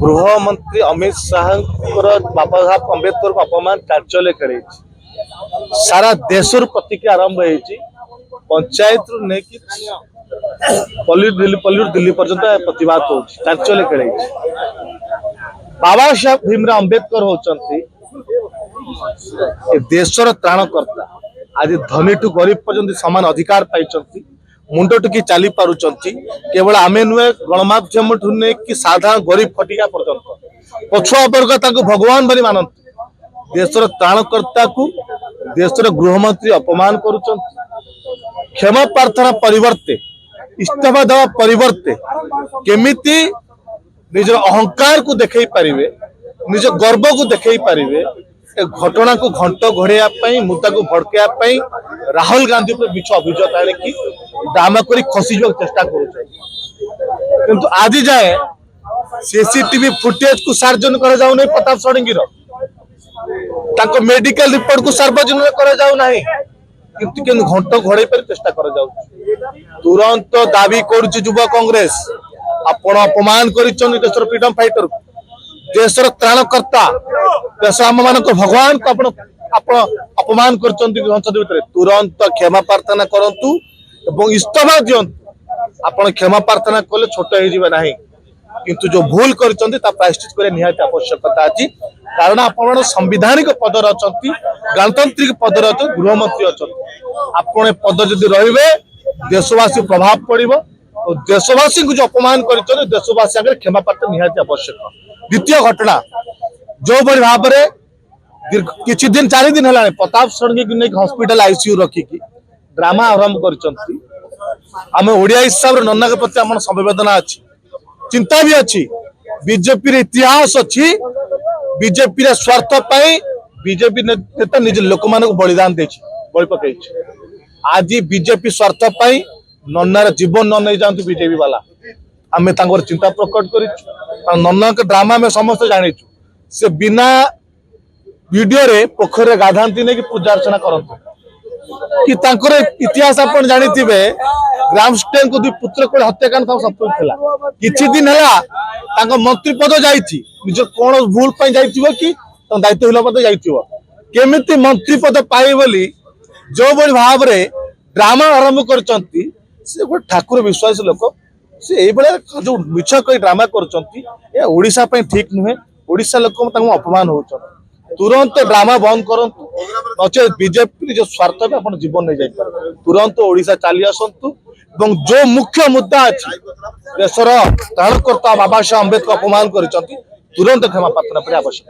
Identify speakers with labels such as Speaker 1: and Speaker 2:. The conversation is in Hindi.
Speaker 1: गृह मंत्री अमित शाह बाबा साहब अम्बेडकर को अपमान चार्चले खेल सारा देश प्रतिक्रिया आरंभ होती पंचायत रु नहीं पल्लू दिल्ली पर्यंत प्रतिवाद हो चार्चले खेल बाबा साहब भीमराव अम्बेडकर होती देशर त्राणकर्ता आज धनी ठू गरीब पर्यंत सामान अधिकार पाई मुंड टिकी चली पारुचंती केवल आमे नुहे गणमाध्यम ठू नहीं कि साधारण गरीब खटिका पर्यंत पछुआ वर्ग भगवान बोली मानती देशर त्राणकर्ता को देशर गृहमंत्री अपमान करुचंती क्षमा प्रार्थना परिवर्ते इस्तीफा देवा परिवर्ते केमिति निजर अहंकार को देखई पारिबे निज गर्व को देखई पारिबे घटना को घंट घोड़ाई मुद्दा को भड़कई राहुल गांधी पर मिछ अभियोग आनिकी ड्रामा कर खसी चेष्टा कर आज जाए सीसीटीवी फुटेज को सार्वजनिक करा जाउ नै प्रताप षडंगी मेडिकल रिपोर्ट को सार्वजनिक करा जाउ नै किंतु घंट घोड़ाई पर चेष्टा करा जाउ तुरंत दाबी करुछि युवा कांग्रेस आपण अपमान करिछन देशर फ्रीडम फाइटर देशर त्राणकर्ता देश आम मान भगवान को अपमान कर संसद भितर तुरंत क्षमा प्रार्थना करंतु एवं इस्तीफा दियंतु आपण क्षमा प्रार्थना कले छोट हो ना किंतु जो भूल कर प्रायश्चित करने निहाती आवश्यकता अच्छी कारण आपण संविधानिक पदर अच्छा गणतांत्रिक पदर अच्छा गृहमंत्री अच्छा आपण पद जदि रे देशवासी प्रभाव पड़ो और देशवासी को जो अपमान कर देशवासी आगे क्षमा प्रार्थना निहाती आवश्यक। द्वितीय घटना जो बड़ी भाव में किछि दिन 4 दिन है प्रताप षडंगी को नहीं हॉस्पिटल आईसीयू रखिकी ड्रामा आरंभ कर ओडिया हिसाब से नन्ना के प्रति आम संवेदना अच्छी चिंता भी अच्छी बीजेपी इतिहास अच्छी बीजेपी स्वार्थ बीजेपी नेता निज लोक मान बलिदान दे बलि पकई आज बीजेपी स्वार्थ नन्नार जीवन न नहीं जातु बीजेपी वाला आम चिंता प्रकट कर नन्ना के ड्रामा में समस्त जानीचु से बिना वीडियो रे पोखर रे गाधांती नहीं कि पूजा अर्चना करते कि तांकर इतिहास आपण जानिथिबे ग्रामस्टेन को पुत्र को हत्याकांड सफल थिला किछि दिन हला तांको मंत्री पद जाईछि निज कोन भूल पई जाईथिबो कि त दायित्व हिला पद जाईथिबो केमिति मंत्री पद पाई बोली जो बड़ी भाव रे ड्रामा आरंभ करचंती से गो ठाकुर विश्वास लोक से एई बेले जो मिछ कई ड्रामा करचंती ए ओडिसा पई ठीक नुहे ओडिसा लोक तांको अपमान होचन तुरंत ड्रामा बंद करंतु नचे बीजेपी जो स्वार्थ में अपन जीवन नहीं जाई तुरंत ओडिशा चली आसंतु एवं जो मुख्य मुद्दा अच्छी देशर त्राणकर्ता बाबा साहेब अम्बेडकर अपमान कर तुरंत क्षमा प्रार्थना आवश्यक।